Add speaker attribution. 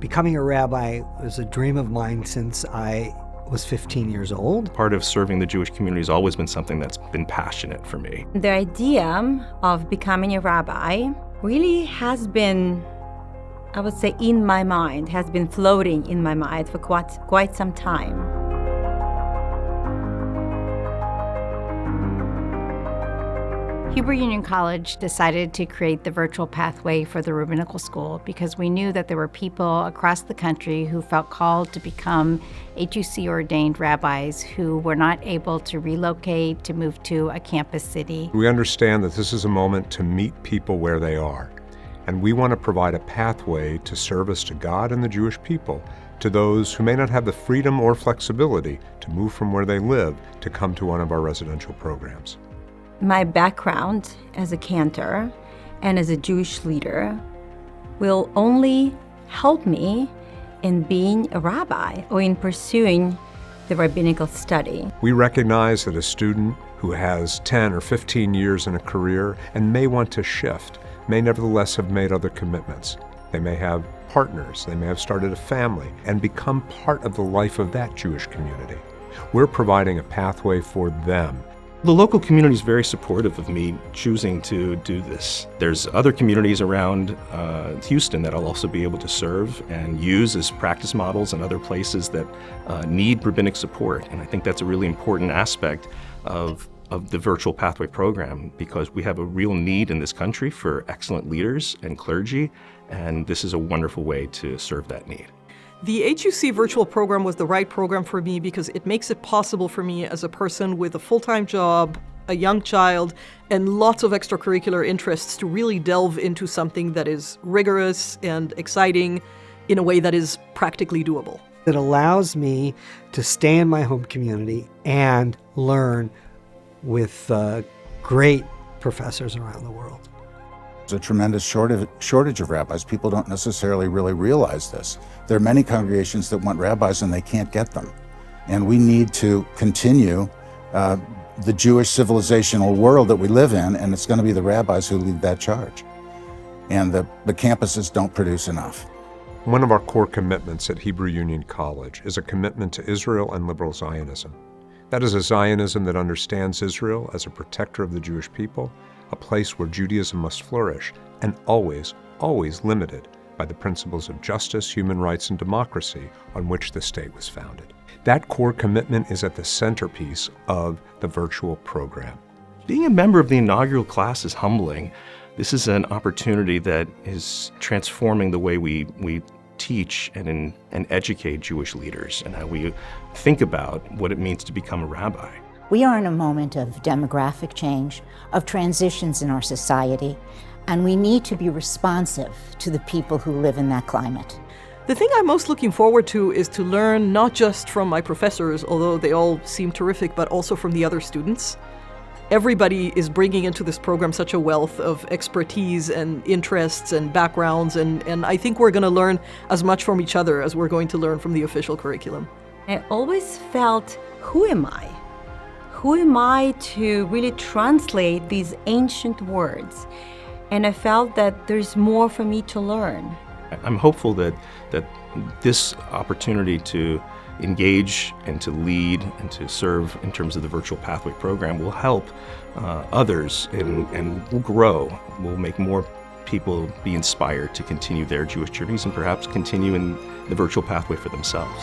Speaker 1: Becoming a rabbi was a dream of mine since I was 15 years old.
Speaker 2: Part of serving the Jewish community has always been something that's been passionate for me.
Speaker 3: The idea of becoming a rabbi really has been, I would say, in my mind, has been floating in my mind for quite some time.
Speaker 4: Hebrew Union College decided to create the virtual pathway for the rabbinical school because we knew that there were people across the country who felt called to become HUC ordained rabbis who were not able to relocate, to move to a campus city.
Speaker 5: We understand that this is a moment to meet people where they are, and we want to provide a pathway to service to God and the Jewish people, to those who may not have the freedom or flexibility to move from where they live to come to one of our residential programs.
Speaker 3: My background as a cantor and as a Jewish leader will only help me in being a rabbi or in pursuing the rabbinical study.
Speaker 5: We recognize that a student who has 10 or 15 years in a career and may want to shift may nevertheless have made other commitments. They may have partners, they may have started a family and become part of the life of that Jewish community. We're providing a pathway for them.
Speaker 2: The local community is very supportive of me choosing to do this. There's other communities around Houston that I'll also be able to serve and use as practice models and other places that need rabbinic support. And I think that's a really important aspect of the Virtual Pathway program because we have a real need in this country for excellent leaders and clergy, and this is a wonderful way to serve that need.
Speaker 6: The HUC virtual program was the right program for me because it makes it possible for me as a person with a full-time job, a young child, and lots of extracurricular interests to really delve into something that is rigorous and exciting in a way that is practically doable.
Speaker 1: It allows me to stay in my home community and learn with great professors around the world.
Speaker 7: There's a tremendous shortage of rabbis. People don't necessarily really realize this. There are many congregations that want rabbis and they can't get them. And we need to continue the Jewish civilizational world that we live in, and it's going to be the rabbis who lead that charge. And the campuses don't produce enough.
Speaker 5: One of our core commitments at Hebrew Union College is a commitment to Israel and liberal Zionism. That is a Zionism that understands Israel as a protector of the Jewish people, a place where Judaism must flourish, and always, always limited by the principles of justice, human rights, and democracy on which the state was founded. That core commitment is at the centerpiece of the virtual program.
Speaker 2: Being a member of the inaugural class is humbling. This is an opportunity that is transforming the way we teach and educate Jewish leaders and how we think about what it means to become a rabbi.
Speaker 8: We are in a moment of demographic change, of transitions in our society, and we need to be responsive to the people who live in that climate.
Speaker 6: The thing I'm most looking forward to is to learn not just from my professors, although they all seem terrific, but also from the other students. Everybody is bringing into this program such a wealth of expertise and interests and backgrounds, and I think we're going to learn as much from each other as we're going to learn from the official curriculum.
Speaker 3: I always felt, who am I? Who am I to really translate these ancient words? And I felt that there's more for me to learn.
Speaker 2: I'm hopeful that this opportunity to engage and to lead and to serve in terms of the Virtual Pathway program will help others and will grow, will make more people be inspired to continue their Jewish journeys and perhaps continue in the Virtual Pathway for themselves.